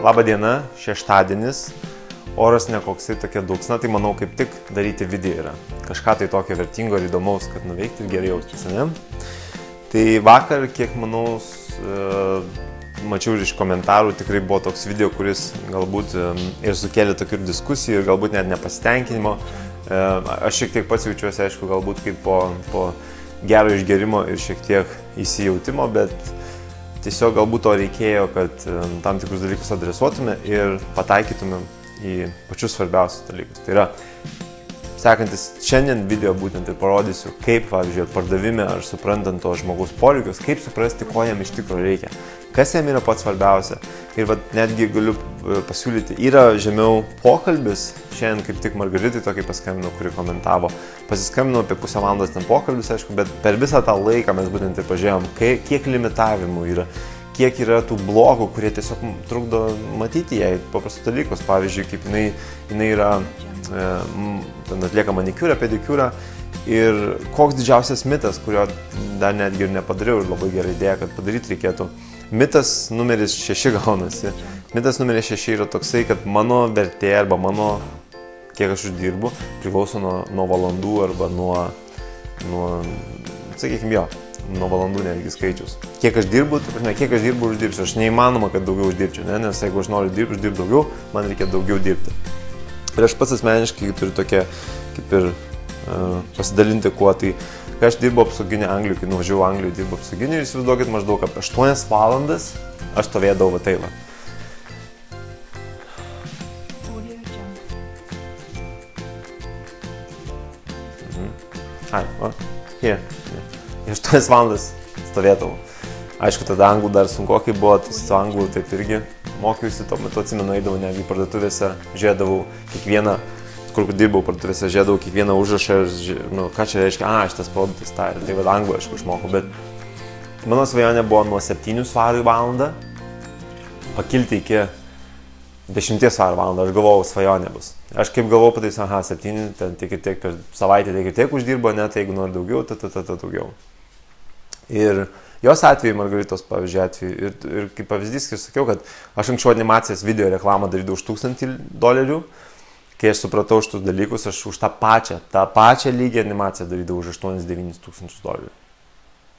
Labą dieną, šeštadienis, oras nekoksai tokia dulksna, tai manau kaip tik daryti video yra. Kažką tai tokio vertingo ir įdomaus, kad nuveikti ir gerai jaustis, ne? Tai vakar, kiek manau, mačiau iš komentarų, tikrai buvo toks video, kuris galbūt ir sukėlė tokių diskusijų ir galbūt net nepasitenkinimo. Aš šiek tiek pats jaučiuosi, aišku, galbūt kaip po gero išgerimo ir šiek tiek įsijautimo, bet tiesiog galbūt to reikėjo, kad tam tikrus dalykus adresuotume ir pataikytume į pačius svarbiausius dalykus. Tai yra, sekantis šiandien video būtent ir parodysiu, kaip, pavyzdžiui, pardavime ar suprantant to žmogaus poreikius, kaip suprasti, ko jam iš tikrųjų reikia, kas jam yra pats svarbiausia. Ir netgi galiu pasiūlyti, yra žemiau pokalbis, šiandien kaip tik Margaritai tokį paskambinau, kuri komentavo, pasiskambinau apie pusę valandos ten pokalbis, aišku, bet per visą tą laiką mes būtent ir pažiūrėjom, kiek limitavimų yra, kiek yra tų blokų, kurie tiesiog trukdo matyti jai paprastus dalykus. Pavyzdžiui, kaip jinai yra, ten atlieka manikiūrą, pedikiūrą ir koks didžiausias mitas, kurio dar netgi ir nepadariau ir labai gerai idėja, kad padaryti reikėtų. Mitas numeris 6 gaunasi. Mitas numeris 6 yra toksai, kad mano vertė arba mano, kiek aš uždirbu, priklauso nuo valandų arba nuo sakykime jo, nuo valandų netgi skaičius. Kiek aš dirbu, kiek aš dirbu, uždirbsiu. Aš neįmanoma, kad daugiau uždirbčiau, ne? Nes jeigu aš noriu uždirbti daugiau, man reikia daugiau dirbti. Ir aš pats asmeniškai turiu tokia, kaip ir pasidalinti kuo, tai kai aš dirbu apsauginį Anglijų, kai nuvažiavau Anglijų, dirbu apsauginį ir įsivaizduokit maždaug apie 8 valandas aš stovėdavau va taip. Hier. 8 valandas stovėdavau. Aišku, tada anglų dar sunkokai buvo, tai su anglų taip irgi mokiausi, tuo metu atsimenu, eidavau netgi parduotuvėse, žiūrėdavau kiekvieną, kur dirbau parduotuvėse, žiūrėdavau kiekvieną užrašą ir, ką čia reiškia, šitas produktas tą ir tai anglų, aišku, išmokau, bet mano svajonė buvo nuo 7 svarų į valandą pakilti iki 10 svarų valandą, aš galvojau, svajonė bus. Aš kaip galvojau, patais, 7, ten tiek ir tiek per savaitę, tiek ir tiek uždirbo, net jeigu nori daugiau, daugiau. Ir jos atveju, Margaritos, pavyzdžiui, atveju, ir kaip pavyzdys, kai sakiau, kad aš anksčiau animacijos video reklamą darydavau už $1000, kai aš supratau šitus dalykus, aš už tą pačią lygį animaciją darydavau už $8-9 tūkstančius.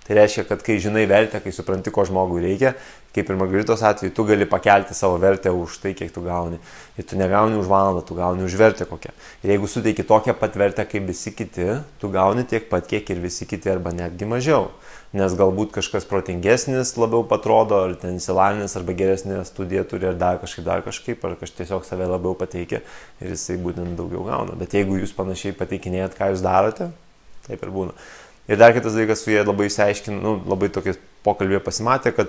Tai reiškia, kad kai žinai vertę, kai supranti, ko žmogui reikia, kaip ir Margaritos atveju, tu gali pakelti savo vertę už tai, kiek tu gauni. Ir tu negauni už valandą, tu gauni už vertę kokią. Ir jeigu suteiki tokią pat vertę kaip visi kiti, tu gauni tiek pat, kiek ir visi kiti, arba netgi mažiau. Nes galbūt kažkas protingesnis labiau patrodo, ar ten įsilavinęs, arba geresnė studija turi, ar dar kažkaip, ar kažkaip tiesiog save labiau pateikia ir jisai būtent daugiau gauna. Bet jeigu jūs panašiai pateikinėjat, ką jūs darote, taip ir būna. Ir dar kitas dalykas, su jie labai išsiaiškino, labai tokie pokalbėje pasimatė, kad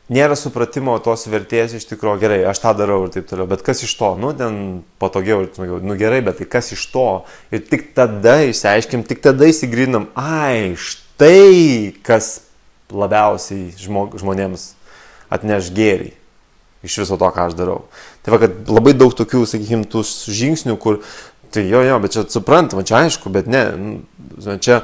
nėra supratimo tos vertės iš tikrųjų, gerai, aš tą darau ir taip toliau, bet kas iš to, ten patogiau ir smagiau, gerai, bet tai kas iš to, ir tik tada išsiaiškim, tik tada įsigryninam, štai kas labiausiai žmonėms atneš gėrį iš viso to, ką aš darau. Tai va, kad labai daug tokių, sakykime, tų žingsnių, kur tai jo, bet čia suprantama, čia aišku, bet ne, čia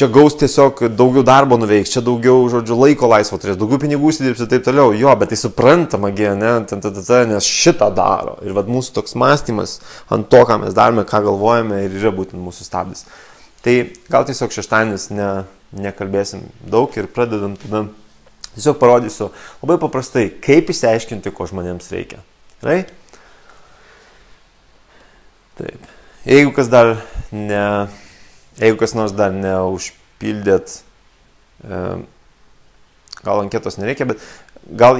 gaus tiesiog daugiau darbo nuveiks, čia daugiau, žodžiu, laiko laisvo turės, daugiau pinigų įsidirbs ir taip toliau, jo, bet tai suprantama, nes šitą daro. Ir vad mūsų toks mąstymas ant to, ką mes darome, ką galvojame ir yra būtent mūsų stabdis. Tai gal tiesiog šeštadienis nekalbėsim daug ir pradedam tada. Tiesiog parodysiu labai paprastai, kaip išsiaiškinti, ko žmonėms reikia. Gerai? Taip. Jeigu kas nors dar neužpildėt, gal anketos nereikia, bet gal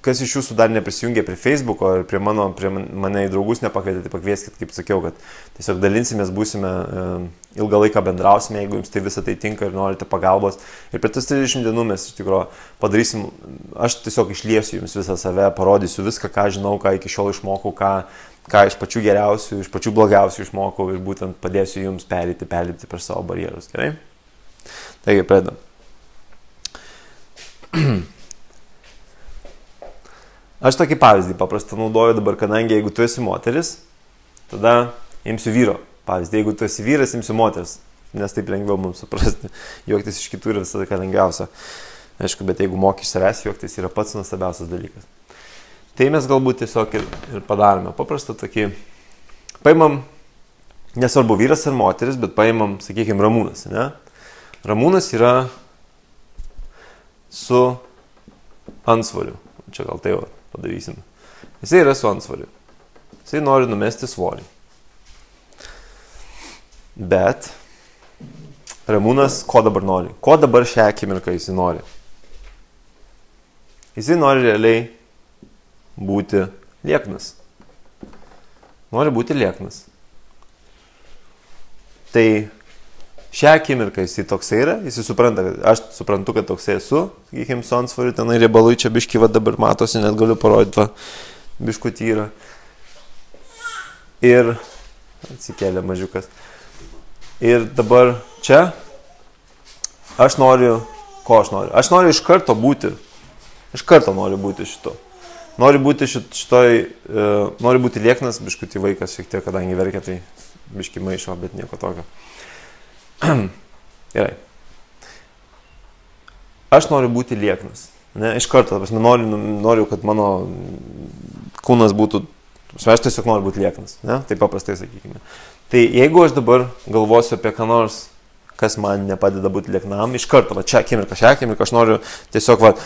kas iš jūsų dar neprisijungė prie Facebooko ir prie mane į draugus nepakvietė, tai pakvieskit, kaip sakiau, kad tiesiog dalinsimės, būsime ilgą laiką bendrausime, jeigu jums tai visą tai tinka ir norite pagalbos. Ir per tas 30 dienų mes iš tikrųjų padarysim, aš tiesiog išliesiu jums visą save, parodysiu viską, ką žinau, ką iki šiol išmokau, ką iš pačių geriausių, iš pačių blogiausių išmokau ir būtent padėsiu jums perlipti per savo barjerus, gerai? Taigi, pradedam. Aš tokį pavyzdį paprastą naudoju dabar, kadangi jeigu tu esi moteris, tada imsiu vyro pavyzdį, jeigu tu esi vyras, imsiu moteris, nes taip lengviau mums suprasti, juoktis iš kitų yra visada lengviausia. Aišku, bet jeigu moki iš savęs juoktis, yra pats nuostabiausias dalykas. Tai mes galbūt tiesiog ir padarome paprastą tokį, paimam, nesvarbu vyras ar moteris, bet paimam, sakykime, Ramūnas, ne? Ramūnas yra su antsvoriu. Čia gal tai jau padarysim. Jisai yra su antsvoriu. Jisai nori numesti svorį. Bet Ramūnas ko dabar nori? Ko dabar šią akimirką jisai nori? Jisai nori realiai būti lieknas. Nori būti lieknas. Tai šią akimirką jisai toksai yra, jisai supranta, kad aš suprantu, kad toksai esu, sakykime, su antsvoriu, tenai riebalui čia biškį va dabar matosi, net galiu parodyti, va, biškutį yra. Ir atsikėlė mažiukas. Ir dabar čia aš noriu, ko aš noriu? Aš noriu iš karto būti šito. Noriu būti noriu būti lieknas, biškutį vaikas šiek tiek, kadangi verkia, tai biškį maišo, bet nieko tokio. Gerai. Aš noriu būti lieknas. Ne, iš karto, noriu, kad mano kūnas būtų, aš tiesiog noriu būti lieknas. Ne? Tai paprastai sakykime. Tai jeigu aš dabar galvosiu apie ką nors, kas man nepadeda būti lieknam, iš karto, va, šią akimirką, aš noriu tiesiog, va,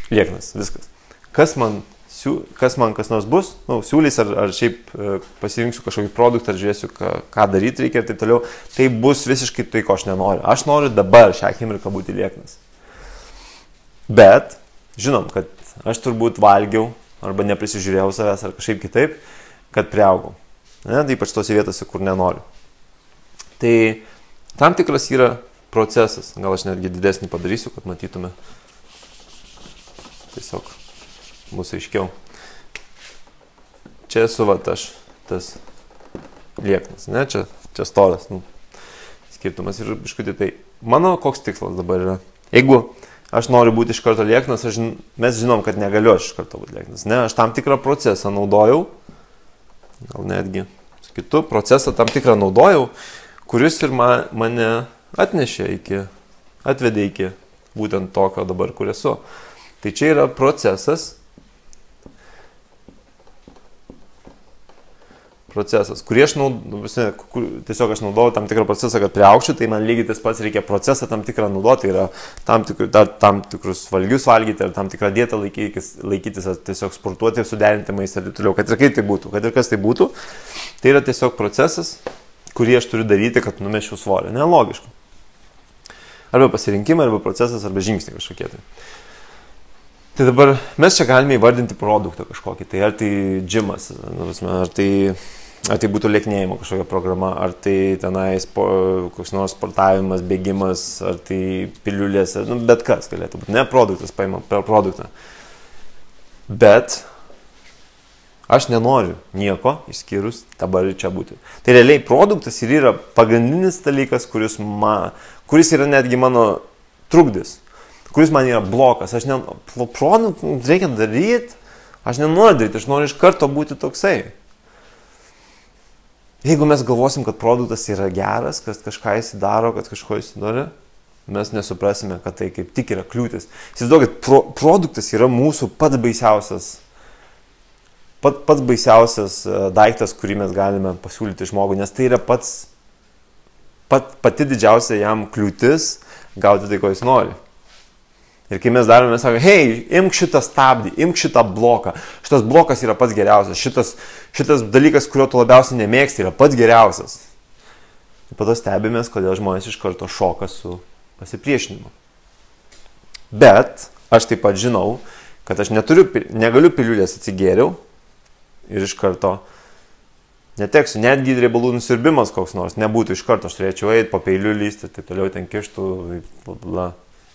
lieknas, viskas. Kas man kas nors bus, siūlys ar šiaip pasirinksiu kažkokį produktą, ar žiūrėsiu, ką daryti reikia ir taip toliau, tai bus visiškai tai, ko aš nenoriu. Aš noriu dabar šią akimirką būti lieknas. Bet, žinom, kad aš turbūt valgiau, arba neprisižiūrėjau savęs, ar kažkaip kitaip, kad priaugau. Ne, tai ypač tose vietose, kur nenoriu. Tai tam tikras yra procesas, gal aš netgi didesnį padarysiu, kad matytume. Tiesiog bus aiškiau. Čia esu, va, aš tas lieknas, ne, čia storas, skirtumas ir biškutį. Tai mano koks tikslas dabar yra? Jeigu aš noriu būti iš karto lieknas, mes žinom, kad negaliu aš iš karto būti lieknas, ne, aš tam tikrą procesą naudojau, gal netgi su kitu procesą tam tikrą naudojau, kuris ir mane atvedė iki būtent tokio dabar, kur esu. Tai čia yra procesas, kurį tiesiog aš naudojau tam tikrą procesą, kad priaugčiau, tai man lygiai tas pats reikia procesą tam tikrą naudoti, tai yra tam tikrus valgius valgyti, ar tam tikrą dietą laikytis, ar tiesiog sportuoti, suderinti maistą ir taip toliau, kad ir kaip tai būtų, kad ir kas tai būtų, tai yra tiesiog procesas, kurį aš turiu daryti, kad numesčiau svorį, nelogiška. Arba pasirinkimai, arba procesas, arba žingsniai kažkokie tai. Tai dabar mes čia galime įvardinti produktą kažkokį, tai ar tai džimas, ar tai būtų lieknėjimo kažkokia programa, ar tai tenais koks nors sportavimas, bėgimas, ar tai piliulės, bet kas galėtų būti, ne produktas, paimam per produktą. Bet aš nenoriu nieko išskyrus dabar ir čia būti. Tai realiai produktas ir yra pagrindinis dalykas, kuris yra netgi mano trukdis. Kuris man yra blokas, reikia daryti, aš nenoriu daryti, aš noriu iš karto būti toksai. Jeigu mes galvosim, kad produktas yra geras, kad kažką jis daro, kad kažko jis nori, mes nesuprasime, kad tai kaip tik yra kliūtis. Įsivaizduokit, produktas yra mūsų pats baisiausias daiktas, kurį mes galime pasiūlyti žmogui, nes tai yra pati didžiausia jam kliūtis gauti tai, ko jis nori. Ir kai mes darome, mes sakome, hei, imk šitą stabdį, imk šitą bloką. Šitas blokas yra pats geriausias. Šitas dalykas, kurio tu labiausiai nemėgsti, yra pats geriausias. Ir po to stebimės, kodėl žmonės iš karto šoka su pasipriešinimu. Bet aš taip pat žinau, kad aš negaliu piliulės atsigėriau ir iš karto neteksiu. Netgi riebalų nusirbimas koks nors nebūtų iš karto. Aš turėčiau eiti po peiliu lysti ir taip toliau ten kištų,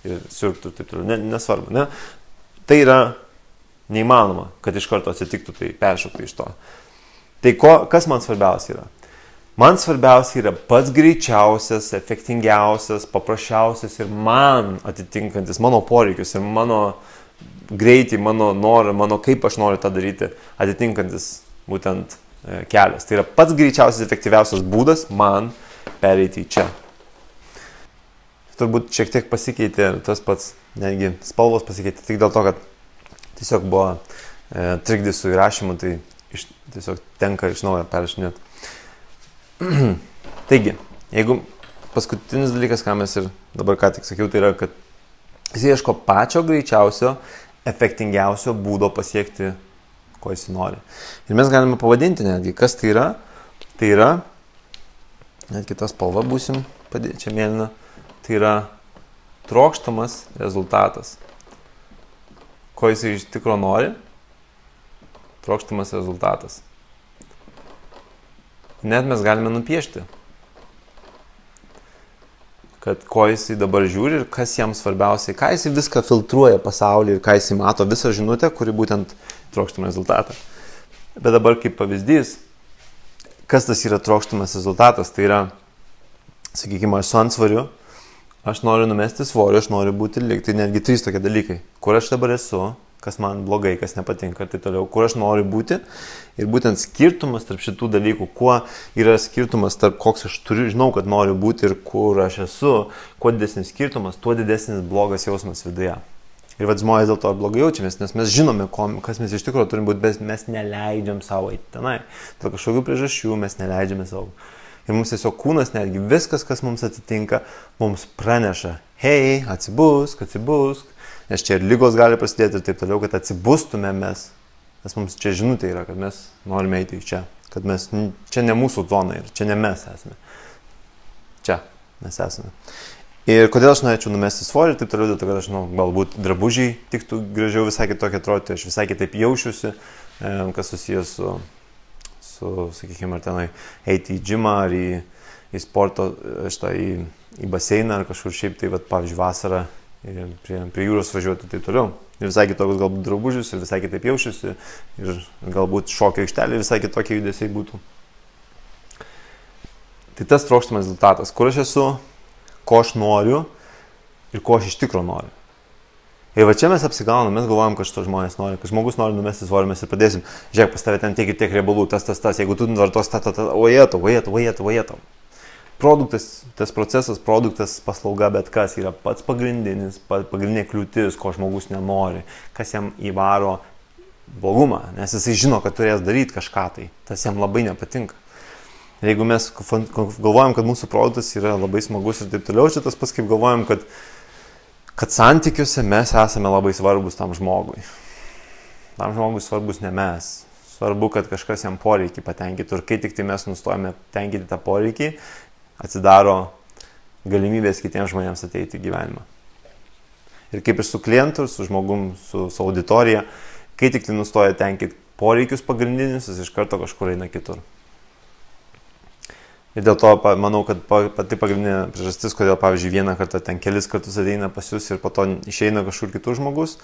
ir siurbtų, taip toliau, nesvarbu, ne? Tai yra neįmanoma, kad iš karto atsitiktų, tai peršoktų iš to. Tai kas man svarbiausia yra? Man svarbiausia yra pats greičiausias, efektingiausias, paprasčiausias ir man atitinkantis mano poreikius ir mano greitį, mano norą, kaip aš noriu tą daryti, atitinkantis būtent kelias. Tai yra pats greičiausias, efektyviausias būdas man pereiti į čia. Turbūt šiek tiek pasikeitė tas pats, netgi spalvos pasikeitė, tik dėl to, kad tiesiog buvo trikdį su įrašymu, tai tiesiog tenka iš naujo perrašinėti. Taigi, jeigu paskutinis dalykas, ką mes ir dabar ką tik sakiau, tai yra, kad jis ieško pačio greičiausio, efektingiausio būdo pasiekti, ko jis nori. Ir mes galime pavadinti netgi, kas tai yra. Tai yra, net kitas spalva būsim padėti, čia mėlyna, tai yra trokštamas rezultatas. Ko jis iš tikro nori? Trokštamas rezultatas. Net mes galime nupiešti, kad ko jis dabar žiūri ir kas jam svarbiausiai, ką jis viską filtruoja pasaulį ir ką jis mato visą žinutę, kuri būtent trokštamą rezultatą. Bet dabar kaip pavyzdys, kas tas yra trokštamas rezultatas, tai yra, sakykime, aš su antsvariu, aš noriu numesti svorį, aš noriu būti lyg, tai netgi 3 tokie dalykai, kur aš dabar esu, kas man blogai, kas nepatinka ir taip toliau, kur aš noriu būti. Ir būtent skirtumas tarp šitų dalykų, kuo yra skirtumas tarp koks aš žinau, kad noriu būti ir kur aš esu, kuo didesnis skirtumas, tuo didesnis blogas jausmas viduje. Ir vad žmonės dėl to blogai jaučiamės, nes mes žinome, kas mes iš tikrųjų turim būti, bet mes neleidžiam savo eiti tenai. Dėl kažkokių priežasčių mes neleidžiame savo. Ir mums tiesiog kūnas, netgi viskas, kas mums atsitinka, mums praneša, hei, atsibusk, nes čia ir lygos gali prasidėti ir taip toliau, kad atsibustume mes. Nes mums čia žinutė yra, kad mes norime eiti į čia. Kad mes, čia ne mūsų zona ir čia ne mes esame. Čia mes esame. Ir kodėl aš norėčiau numesti svorį ir taip toliau, dėl to, kad aš, galbūt drabužiai tiktų gražiau visai kitokį atrodyti, aš visai kitaip jaučiuosi, kas susijęs su, sakykime, ar tenai eiti į džimą, ar į sporto, į baseiną, ar kažkur šiaip, tai, pavyzdžiui, vasarą prie jūros važiuoti ir taip toliau. Ir visai kitokius galbūt drabužius, ir visai kitaip jaučiuosi, ir galbūt šokio aikštelė visai kitokie judesiai būtų. Tai tas trokštamas rezultatas, kur aš esu, ko aš noriu ir ko aš iš tikro noriu. Ir va čia mes apsigaunam, mes galvojam, kad šito žmonės nori, kad žmogus nori numesti svorį, mes ir pradėsim, žiūrėk, pas tave ten tiek ir tiek riebalų, tas, jeigu tu vartos ojetau. Produktas, tas procesas, produktas, paslauga, bet kas yra pats pagrindinė kliūtis, ko žmogus nenori, kas jam įvaro blogumą, nes jisai žino, kad turės daryti kažką tai, tas jam labai nepatinka. Ir jeigu mes galvojam, kad mūsų produktas yra labai smagus ir taip toliau, čia tas pats kaip galvojam, kad santykiuose mes esame labai svarbus tam žmogui. Tam žmogui svarbus ne mes. Svarbu, kad kažkas jam poreikį patenkintų ir kai tik tai mes nustojame tenkinti tą poreikį, atsidaro galimybės kitiems žmonėms ateiti į gyvenimą. Ir kaip ir su klientu, su žmogum, su auditorija, kai tik tai nustoja tenkinti poreikius pagrindinius, jis iš karto kažkur eina kitur. Ir dėl to manau, kad pati pagrindinė priežastis, kodėl, pavyzdžiui, vieną kartą ten kelis kartus ateina pas jūs ir po to išeina kažkur kitur žmogus,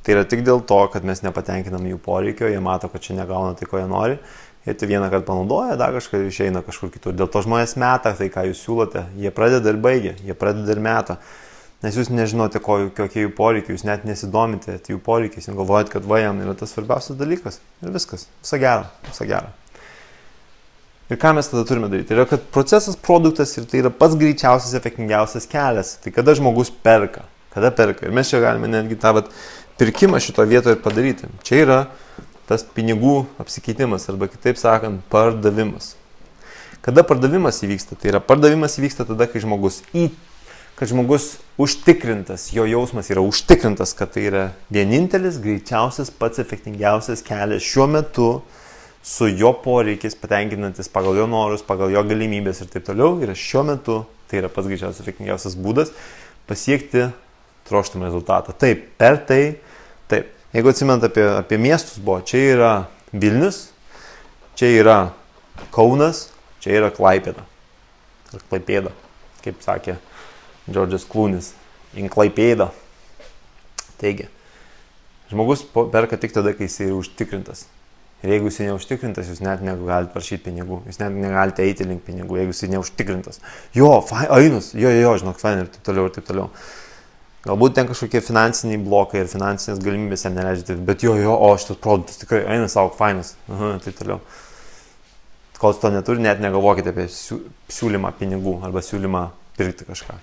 tai yra tik dėl to, kad mes nepatenkinam jų poreikio, jie mato, kad čia negauna tai, ko jie nori. Ir tai vieną kartą panaudoja, dar kažką išeina kažkur kitur. Dėl to žmonės meta tai, ką jūs siūlote. Jie pradeda ir baigia, jie pradeda ir meta. Nes jūs nežinote, kokie jų poreikiai, jūs net nesidomite jų poreikiais. Jūs galvojate, kad jam yra tas svarbiausias dalykas. Ir viskas. Visa gera. Ir ką mes tada turime daryti? Tai yra, kad procesas, produktas ir tai yra pats greičiausias, efektingiausias kelias. Tai kada žmogus perka? Ir mes čia galime netgi tą pirkimą šito vietoje ir padaryti. Čia yra tas pinigų apsikeitimas, arba kitaip sakant, pardavimas. Kada pardavimas įvyksta? Tai yra pardavimas įvyksta tada, kai žmogus užtikrintas, jo jausmas yra užtikrintas, kad tai yra vienintelis, greičiausias, pats efektingiausias kelias šiuo metu su jo poreikiais, patenkinantis pagal jo norus, pagal jo galimybės ir taip toliau. Ir šiuo metu tai yra pats greičiausias, efektingiausias būdas pasiekti trokštamą rezultatą. Taip. Jeigu atsimint apie miestus buvo, čia yra Vilnius, čia yra Kaunas, čia yra Klaipėda. Ar Klaipėda, kaip sakė Džordžas Klūnis, in Klaipėda. Taigi, žmogus perka tik tada, kai jis yra užtikrintas. Ir jeigu jis neužtikrintas, jūs net negalite prašyti pinigų, jūs net negalite eiti link pinigų, jeigu jis neužtikrintas. Ainus, žinok, fain ir taip toliau. Galbūt ten kažkokie finansiniai blokai ir finansinės galimybės jam neleidžia, bet šitas produktas tikrai eina savo fainas, taip toliau. Kol to neturi, net negalvokite apie siūlymą pinigų arba siūlymą pirkti kažką.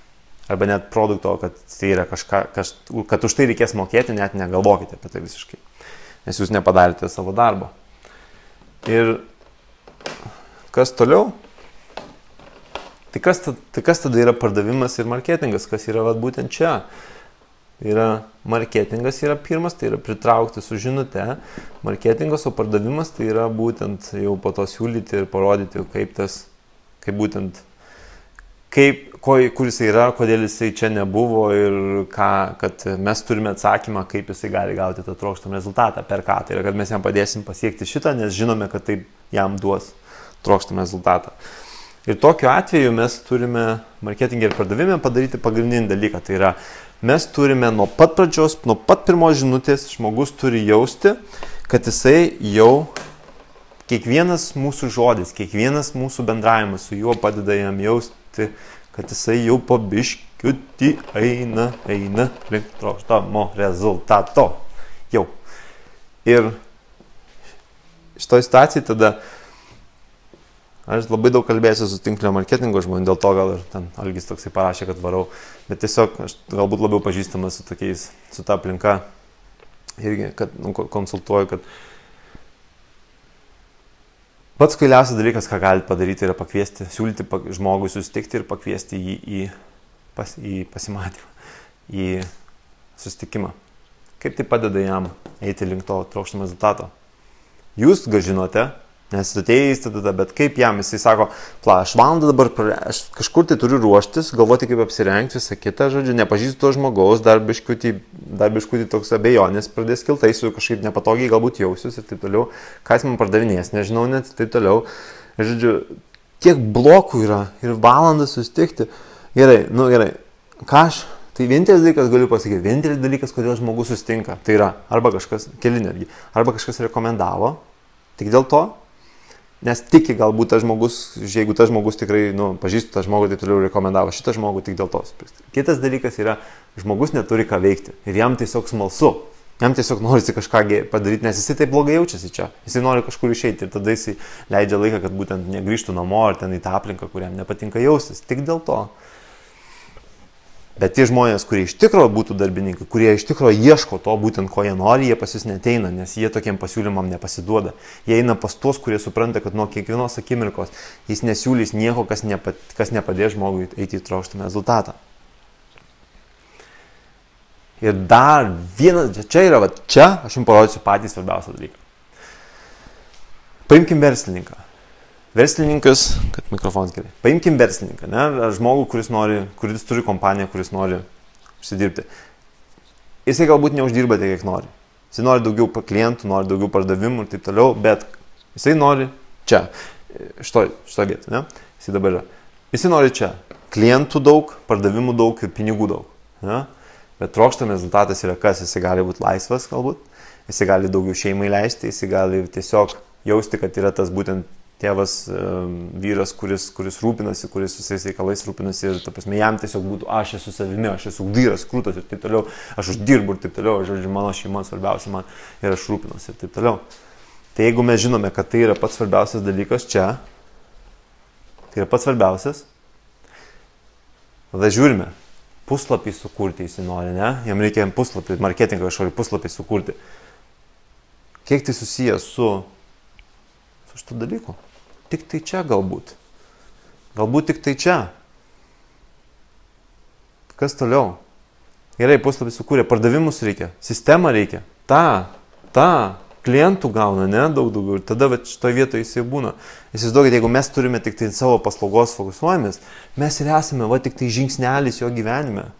Arba net produkto, kad tai yra kažką, kad už tai reikės mokėti, net negalvokite apie tai visiškai. nes jūs nepadarėte savo darbo. Ir kas toliau? Tai kas tada yra pardavimas ir marketingas, kas yra būtent čia? Marketingas yra pirmas, tai yra pritraukti su žinute, marketingas, o pardavimas tai yra būtent jau po to siūlyti ir parodyti, kur jisai yra, kodėl jisai čia nebuvo ir kad mes turime atsakymą, kaip jisai gali gauti tą trokštamą rezultatą, per ką. Tai yra, kad mes jam padėsim pasiekti šitą, nes žinome, kad tai jam duos trokštamą rezultatą. Ir tokiu atveju mes turime marketingą ir pardavimą padaryti pagrindinį dalyką. Tai yra, mes turime nuo pat pradžios, nuo pat pirmos žinutės žmogus turi jausti, kad jisai jau kiekvienas mūsų žodis, kiekvienas mūsų bendravimas su juo padeda jam jausti, kad jisai jau po biškiutį eina link trokštamo rezultato. Jau. Ir šitoj situacijai tada aš labai daug kalbėsiu su tinklinio marketingo žmonėm, dėl to gal ir ten Algis toksai parašė, kad varau, bet tiesiog aš galbūt labiau pažįstamas su ta aplinka irgi, kad konsultuoju, kad pats kvailiausias dalykas, ką galite padaryti, yra pakviesti, siūlyti žmogui susitikti ir pakviesti jį į pasimatymą, į susitikimą. Kaip tai padeda jam eiti link to trokštamo rezultato? Jūs žinote, nes atėjęs tada, bet kaip jam, jisai sako, aš valandą dabar, aš kažkur tai turiu ruoštis, galvoti kaip apsirengti, visą kitą, žodžiu, nepažįstu to žmogaus, dar biškutį toks abejonės pradės kiltai, su kažkaip nepatogiai galbūt jausius ir taip toliau, ką jis man pardavinės, nežinau net, taip toliau. Ir, žodžiu, tiek blokų yra ir valandą susitikti. Gerai, tai vienintelis dalykas galiu pasakyti, vienintelis dalykas, kodėl žmogus susitinka, tai yra arba kažkas, keli netgi, arba kažkas rekomendavo, tik dėl to, nes tiki galbūt tas žmogus, jeigu tas žmogus tikrai, pažįstu tą žmogų, tai toliau rekomendavo šitą žmogų tik dėl to. Kitas dalykas yra, žmogus neturi ką veikti ir jam tiesiog smalsu, jam tiesiog norisi kažką padaryti, nes jisai taip blogai jaučiasi čia, jisai nori kažkur išeiti ir tada jisai leidžia laiką, kad būtent negrįžtų namo ar ten į tą aplinką, kuriam nepatinka jaustis, tik dėl to. Bet tie žmonės, kurie iš tikrųjų būtų darbininkai, kurie iš tikrųjų ieško to būtent, ko jie nori, jie pas jūs neteina, nes jie tokiem pasiūlymam nepasiduoda. Jie eina pas tuos, kurie supranta, kad nuo kiekvienos akimirkos jis nesiūlys nieko, kas nepadės žmogui eiti į trokštamą rezultatą. Ir dar vienas, čia aš jums parodysiu patį svarbiausią dalyką. Paimkim verslininką. Verslininkas, kad mikrofonas gerai. Paimkim verslininką, žmogų, kuris turi kompaniją, kuris nori užsidirbti. Jisai galbūt neuždirba tiek, kiek nori. Jisai nori daugiau klientų, nori daugiau pardavimų ir taip toliau, bet jisai nori čia, šitoj vietoj, Jisai dabar yra. Jisai nori čia. Klientų daug, pardavimų daug ir pinigų daug. Bet trokštamas rezultatas yra kas? Jisai gali būti laisvas galbūt, jisai gali daugiau šeimai leisti, jisai gali tiesiog jausti, kad yra tas būtent tėvas, vyras, kuris rūpinasi, kuris visais reikalais rūpinasi ir, ta prasme, jam tiesiog būtų, aš esu savimi, aš esu vyras, krūtas ir taip toliau, aš uždirbu ir taip toliau, žodžiu, mano šeima svarbiausia man ir aš rūpinuosi ir taip toliau. Tai jeigu mes žinome, kad tai yra pats svarbiausias dalykas čia, tai yra pats svarbiausias, tada žiūrime, puslapį sukurti jis nori, jam reikia puslapį, marketingą kažkokį puslapį sukurti. Kiek tai susijęs su šitų dalykų? Tik tai čia galbūt. Galbūt tik tai čia. Kas toliau? Gerai, puslapį sukūrė, pardavimus reikia, sistemą reikia. Klientų gauna, daug daugiau. Ir tada šitoje vietoje jis jau būna. Įsivaizduokit, jeigu mes turime tik tai savo paslaugos fokusuojamės, mes ir esame tik tai žingsnelis jo gyvenime.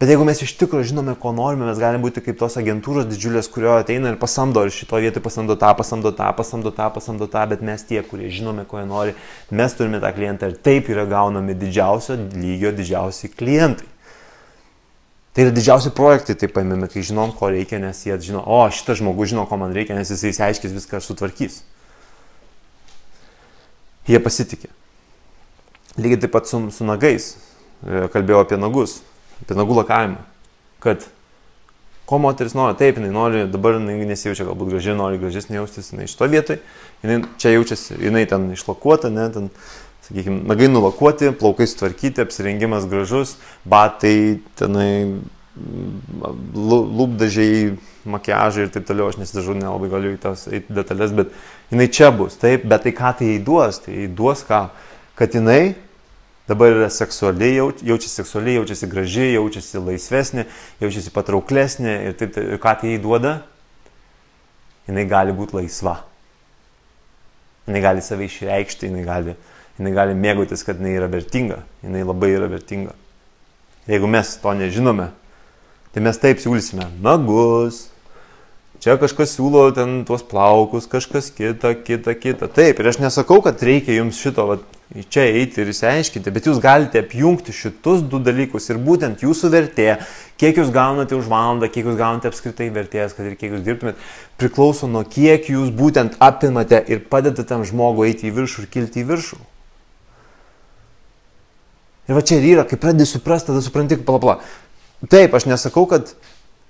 Bet jeigu mes iš tikrųjų žinome, ko norime, mes galime būti kaip tos agentūros didžiulės, kurio ateina ir pasamdo, ir šitoje vietoje pasamdo tą, bet mes tie, kurie žinome, ko jie nori, mes turime tą klientą ir taip yra gaunami didžiausio lygio, didžiausi klientai. Tai yra didžiausi projektai, taip paimėme, kai žinom, ko reikia, nes jie žino, šitas žmogus žino, ko man reikia, nes jisai išsiaiškis viską sutvarkys. Jie pasitikė. Lygiai taip pat su nagais. Kalbėjau apie nagus. Apie nagų lakavimą, kad ko moteris nori, taip, jinai nori, dabar jinai nesijaučia galbūt gražiai, nori gražesnį jaustis, jinai šito vietoj, jinai čia jaučiasi, jinai ten išlakuota, ten, sakykime, nagai nulakuoti, plaukai sutvarkyti, apsirengimas gražus, batai, tenai lūpdažiai, makiažai ir taip toliau, aš nesidažau, nelabai galiu į tas detalės, bet jinai čia bus, taip, bet tai ką tai įduos? Tai įduos ką? Kad jinai dabar yra seksualiai, jaučiasi graži, jaučiasi laisvesnė, jaučiasi patrauklesnė ir taip, ir ką tai įduoda? Jinai gali būti laisva. Jinai gali save išreikšti, jinai gali mėgautis, kad jinai yra vertinga, jinai labai yra vertinga. Jeigu mes to nežinome, tai mes taip siūlysime nagus, čia kažkas siūlo ten tuos plaukus, kažkas kita. Taip, ir aš nesakau, kad reikia jums šito čia eiti ir išsiaiškinti, bet jūs galite apjungti šitus du dalykus ir būtent jūsų vertė, kiek jūs gaunate už valandą, kiek jūs gaunate apskritai vertės, kad ir kiek jūs dirbtumėt, priklauso nuo kiek jūs būtent apimate ir padedate tam žmogui eiti į viršų ir kilti į viršų. Ir va čia ir yra, kai pradedi suprasti, tada supranti, pala. Taip, aš nesakau, kad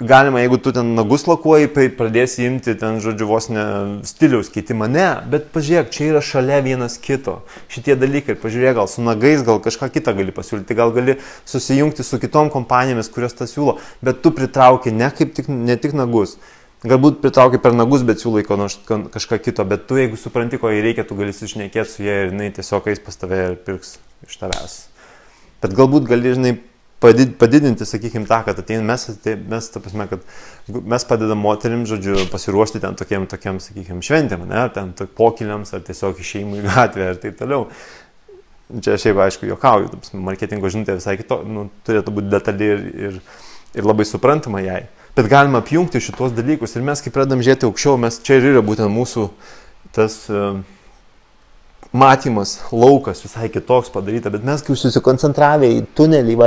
galima, jeigu tu ten nagus lakuoji, pradėsi imti ten, žodžiu, vos ne stiliaus keitimą. Ne, bet pažiūrėk, čia yra šalia vienas kito. Šitie dalykai, pažiūrėk, gal su nagais, gal kažką kitą gali pasiūlyti, gal gali susijungti su kitom kompanijomis, kurios tą siūlo, bet tu pritrauki ne tik nagus. Galbūt pritrauki per nagus, bet siūlai kažką kito, bet tu, jeigu supranti, ko jai reikia, tu gali sušnekėti su jie ir jinai tiesiog eis pas tave ir pirks iš tavęs. Bet galbūt gali, žinai, padidinti, sakykime, tą, kad mes padedam moterim, žodžiu, pasiruošti ten tokiem, sakykime, šventėm, ne, ar ten pokyliams, ar tiesiog išėjimui į gatvę ir taip toliau. Čia šiaip, aišku, juokauju, marketingo žinutė visai kito, turėtų būti detali ir labai suprantama jai. Bet galima apjungti šitos dalykus ir mes, kai pradedam žiūrėti aukščiau, čia ir yra būtent mūsų tas matymas, laukas visai kitoks padaryta, bet mes kai susikoncentravę į tunelį,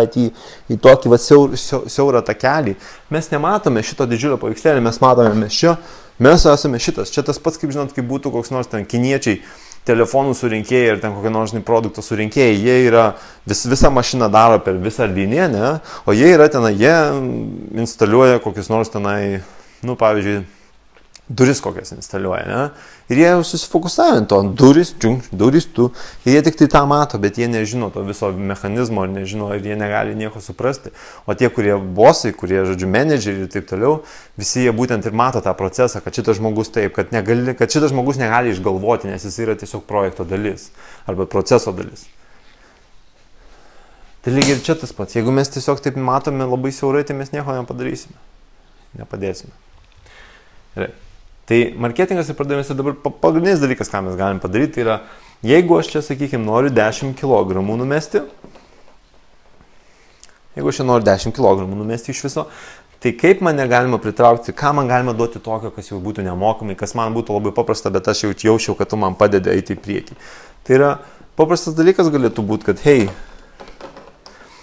į tokį siaurą takelį, mes nematome šito didžiulio paveikslėlį, mes matome mes esame šitas. Čia tas pats, kaip žinot, kaip būtų koks nors ten kiniečiai, telefonų surinkėjai ir ten kokio nors produkto surinkėjai, jie yra, visą mašiną daro per visą liniją, ne? O jie yra tenai, jie instaliuoja kokius nors tenai, pavyzdžiui, duris kokias instaliuoja, ne? Ir jie susifokusavę ant to, duris tu, ir jie tik tai tą mato, bet jie nežino to viso mechanizmo, ir jie negali nieko suprasti. O tie, kurie bosai, kurie, žodžiu, menedžeriai ir taip toliau, visi jie būtent ir mato tą procesą, kad šitas žmogus taip, kad šitas žmogus negali išgalvoti, nes jis yra tiesiog projekto dalis, arba proceso dalis. Tai lygiai ir čia tas pats, jeigu mes tiesiog taip matome labai siaurai, tai mes nieko nepadarysime, nepadėsime. Gerai. Tai marketingas ir pardavimas dabar pagrindinis dalykas, ką mes galim padaryti, tai yra, jeigu aš čia, sakykime, noriu 10 kg numesti, iš viso, tai kaip mane galima pritraukti, ką man galima duoti tokio, kas jau būtų nemokamai, kas man būtų labai paprasta, bet aš jaučiau, kad tu man padedi eiti į priekį. Tai yra, paprastas dalykas galėtų būti, kad, hei,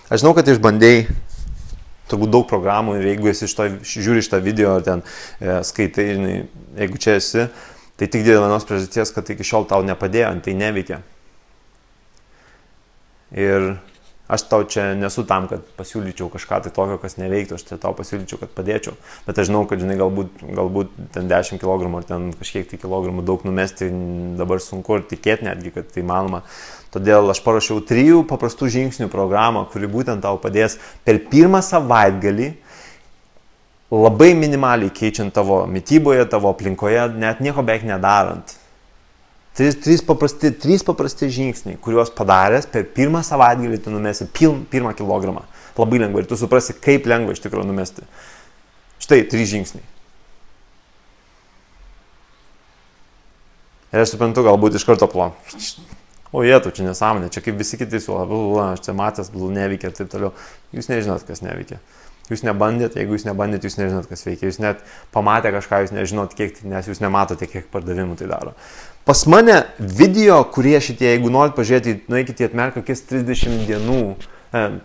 aš žinau, kad išbandėjai turbūt daug programų ir jeigu esi žiūri šitą video ar ten skaitai, jeigu čia esi, tai tik dėl vienos priežasties, kad iki šiol tau nepadėjo, tai neveikia. Ir aš tau čia nesu tam, kad pasiūlyčiau kažką tai tokio, kas neveiktų, aš čia tau pasiūlyčiau, kad padėčiau. Bet aš žinau, kad, žinai, galbūt ten 10 kg ar ten kažkiek tai kilogramų daug numesti dabar sunku ir tikėti netgi, kad tai manoma. Todėl aš parašiau 3 paprastų žingsnių programą, kuri būtent tau padės per pirmą savaitgalį labai minimaliai keičiant tavo mityboje, tavo aplinkoje, net nieko beveik nedarant. 3 paprasti žingsniai, kuriuos padaręs per pirmą savaitgalį tu numesi 1 kilogramą. Labai lengva ir tu suprasi, kaip lengva iš tikrųjų numesti. Štai 3 žingsniai. Ir aš suprantu, galbūt iš karto plan. O jie, tu čia nesąmonė, čia kaip visi kiti siūlo, aš čia matęs, neveikia ir taip toliau. Jūs nežinot, kas neveikia. Jūs nebandėt, jeigu jūs nebandėt, jūs nežinot, kas veikia. Jūs net pamatę kažką, jūs nežinot, kiek, nes jūs nematote, kiek pardavimų tai daro. Pas mane video, kurie šitie, jeigu norit pažiūrėti, nueikite į atmerkakis 30 dienų,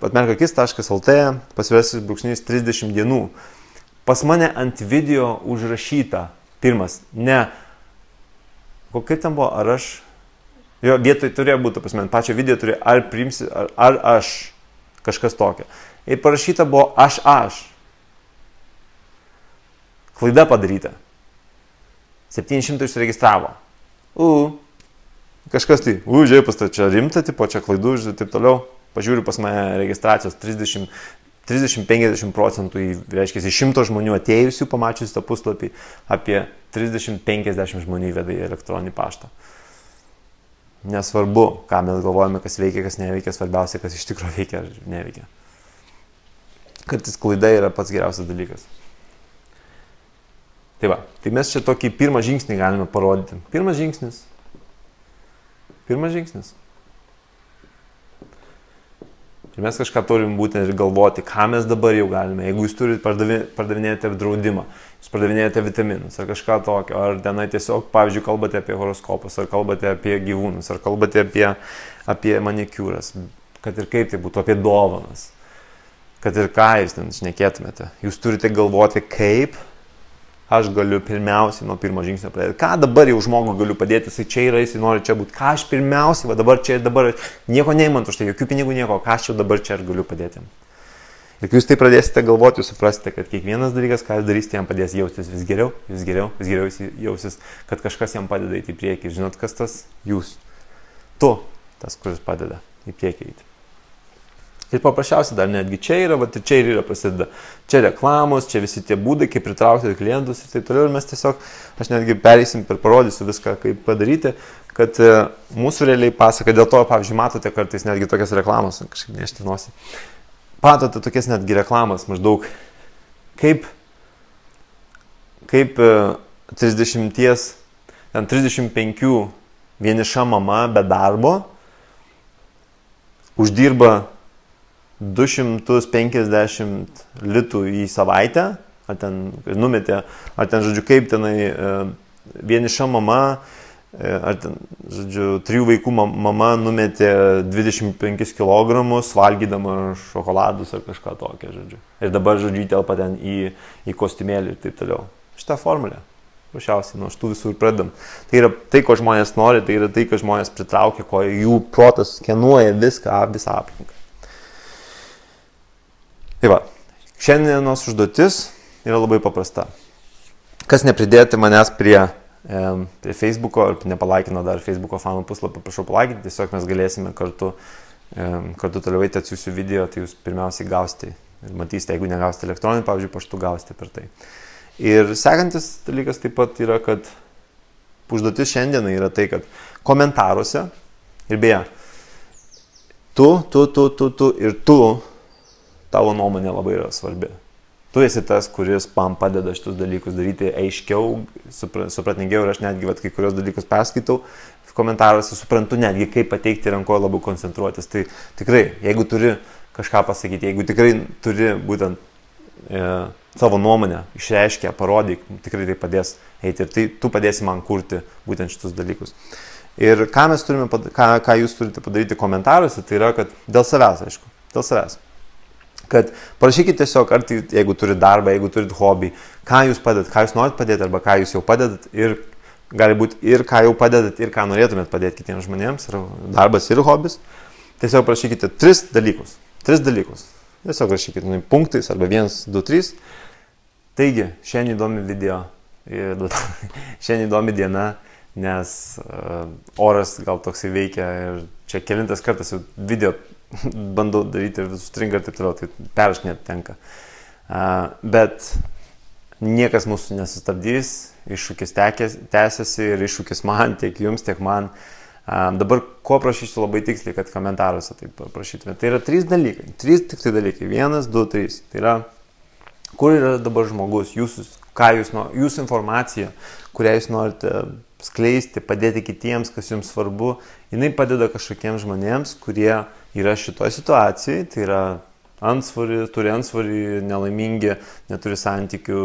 atmerkakis.lt, pasvirasis / 30 dienų. Pas mane ant video užrašyta, pirmas, ne, kaip ten buvo, ar aš... Jo, vietoj turėjo būti, pas man, pačio video turėjo, ar priimsi, ar aš, kažkas tokio. Ir parašyta buvo aš. Klaida padaryta. 700 išsiregistravo. Kažkas tai, žiūrėjau, pas tai čia rimta, tipo, čia klaidų ir taip toliau. Pažiūriu pas mane registracijos 30, 30-50% reiškia, 100 žmonių atėjusių, pamačiusių tą puslapį, apie 30-50 žmonių įveda į elektroninį paštą. Nesvarbu, ką mes galvojame, kas veikia, kas neveikia, svarbiausia, kas iš tikrųjų veikia ar neveikia. Kartais klaida yra pats geriausias dalykas. Tai va, tai mes čia tokį pirmą žingsnį galime parodyti. Pirmas žingsnis. Ir mes kažką turim būtent ir galvoti, ką mes dabar jau galime. Jeigu jūs turite pardavinėti draudimą, jūs pardavinėjate vitaminus ar kažką tokio, ar tenai tiesiog, pavyzdžiui, kalbate apie horoskopus, ar kalbate apie gyvūnus, ar kalbate apie manikiūras, kad ir kaip tai būtų, apie dovanas, kad ir ką jūs ten šnekėtumėte. Jūs turite galvoti, kaip aš galiu pirmiausiai nuo pirmo žingsnio pradėti. Ką dabar jau žmogui galiu padėti, jisai čia yra, jisai nori čia būti. Ką aš pirmiausiai, va dabar čia ir dabar, nieko neimant už tai, jokių pinigų, nieko, ką aš jau dabar čia ir galiu padėti. Ir kai jūs tai pradėsite galvoti, jūs suprasite, kad kiekvienas dalykas, ką jūs darysite, jam padės jaustis vis geriau jis jausis, kad kažkas jam padeda eiti į priekį. Žinot, kas tas? Jūs. Tu, tas, kuris padeda į priekį eiti. Ir paprasčiausiai dar netgi čia yra, va, čia ir yra prasideda. Čia reklamos, čia visi tie būdai, kaip pritraukti klientus ir taip toliau. Ir mes tiesiog, aš netgi pereisim ir parodysiu viską, kaip padaryti, kad mūsų realiai pasaka, dėl to, pavyzdžiui, matote kartais netgi tokias reklamos, kažkaip neštinosi. Matote tokias netgi reklamas, maždaug kaip 35 vieniša mama be darbo uždirba 250 litų į savaitę, ar ten numetė, ar ten, žodžiu, kaip tenai vieniša mama, ar ten, žodžiu, 3 vaikų mama numetė 25 kg valgydama šokoladus ar kažką tokio, žodžiu. Ir dabar, žodžiu, telpa ten į kostiumėlį ir taip toliau. Šitą formulę. Paprasčiausiai, nuo šitų visų ir pradedam. Tai yra tai, ko žmonės nori, tai yra tai, ko žmonės pritraukia, ko jų protas skenuoja viską, visą aplinką. Tai va, šiandienos užduotis yra labai paprasta. Kas nepridėti manęs prie Facebooko, ar nepalaikino dar Facebooko fanų puslapį, prašau palaikinti, tiesiog mes galėsime kartu toliau eiti, atsiųsiu video, tai jūs pirmiausiai gausite ir matysite, jeigu negausite elektroninį, pavyzdžiui, paštu gausite per tai. Ir sekantis dalykas taip pat yra, kad užduotis šiandieną yra tai, kad komentaruose, ir beje, tu ir tu, tavo nuomonė labai yra svarbi. Tu esi tas, kuris man padeda šitus dalykus daryti aiškiau, supratingiau ir aš netgi kai kurios dalykus perskaitau komentaruose, suprantu netgi, kaip pateikti rankoje labiau koncentruotis. Tai tikrai, jeigu turi kažką pasakyti, jeigu tikrai turi būtent savo nuomonę išreiškę, parodyk, tikrai tai padės eiti ir tai tu padėsi man kurti būtent šitus dalykus. Ir ką jūs turite padaryti komentaruose, tai yra, kad dėl savęs, aišku, dėl savęs. Kad parašykite tiesiog, ar tai, jeigu turit darbą, jeigu turit hobį, ką jūs padedat, ką jūs norit padėti, arba ką jūs jau padedat, ir gali būti ir ką jau padedat, ir ką norėtumėt padėti kitiems žmonėms, ir darbas ir hobis. Tiesiog parašykite 3 dalykus. 3 dalykus. Tiesiog rašykite punktais, arba 1, 2, 3. Taigi, šiandien įdomi video, šiandien įdomi diena, nes oras gal toksai veikia ir čia kelintas kartas jau video bandau daryti ir visus stringa ir taip toliau, tai perrašinėti tenka. Bet niekas mūsų nesustabdys, iššūkis tęsiasi ir iššūkis man, tiek jums, tiek man. Dabar ko prašysiu labai tiksliai, kad komentaruose taip prašytumėte. Tai yra 3 dalykai, 3 tik tai dalykai, 1, 2, 3. Tai yra, kur yra dabar žmogus, jūsų informacija, kurią jūs norite skleisti, padėti kitiems, kas jums svarbu, jinai padeda kažkokiems žmonėms, kurie yra šitoje situacijoje, tai yra turi ansvarį, nelaimingi, neturi santykių,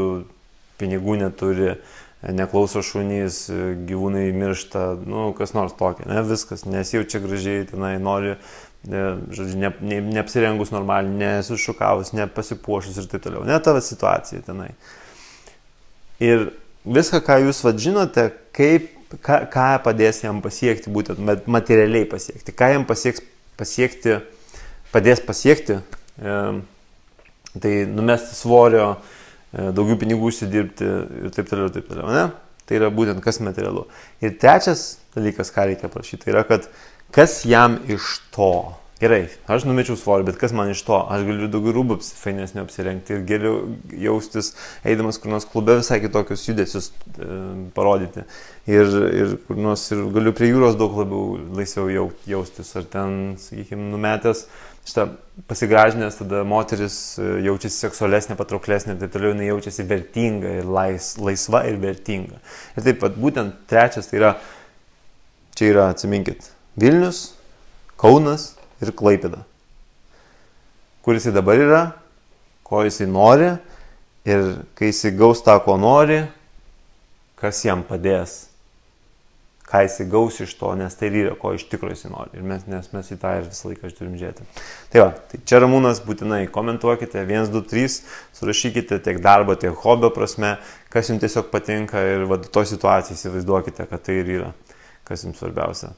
pinigų neturi, neklauso šunys, gyvūnai miršta, kas nors tokio, ne, viskas, nesijaučia gražiai, tenai nori, žodžiu, neapsirengus normaliai, nesušukavus, nepasipuošus ir taip toliau, ne tavo situacija tenai. Ir viską, ką jūs žinote, ką padės jam pasiekti, būtent materialiai pasiekti, ką jam padės pasiekti, tai numesti svorio, daugiau pinigų užsidirbti ir taip toliau, ne? Tai yra būtent kas materialu. Ir trečias dalykas, ką reikia prašyti, tai yra, kad kas jam iš to, gerai, aš numečiau svorį, bet kas man iš to? Aš galiu daugiau rūbų fainesnio apsirengti ir galiu jaustis, eidamas kur nors klube, visai kitokius judesius parodyti. Ir kur nors ir galiu prie jūros daug labiau laisviau jaustis. Ar ten, sakykime, numetęs šitą pasigražinęs, tada moteris jaučiasi seksualesnė, patrauklesnė, tai toliau jinai jaučiasi vertinga ir laisva ir vertinga. Ir taip pat būtent trečias tai yra, čia yra, atsiminkit, Vilnius, Kaunas ir Klaipėda. Kur jisai dabar yra, ko jisai nori ir kai jisai gaus tą, ko nori, kas jam padės, ką jisai gaus iš to, nes tai yra, ko iš tikrųjų jisai nori. Ir nes mes į tą ir visą laiką turim žiūrėti. Tai va, tai čia Ramūnas, būtinai komentuokite 1, 2, 3, surašykite tiek darbo, tiek hobio prasme, kas jums tiesiog patinka ir va, to situaciją įsivaizduokite, kad tai ir yra, kas jums svarbiausia.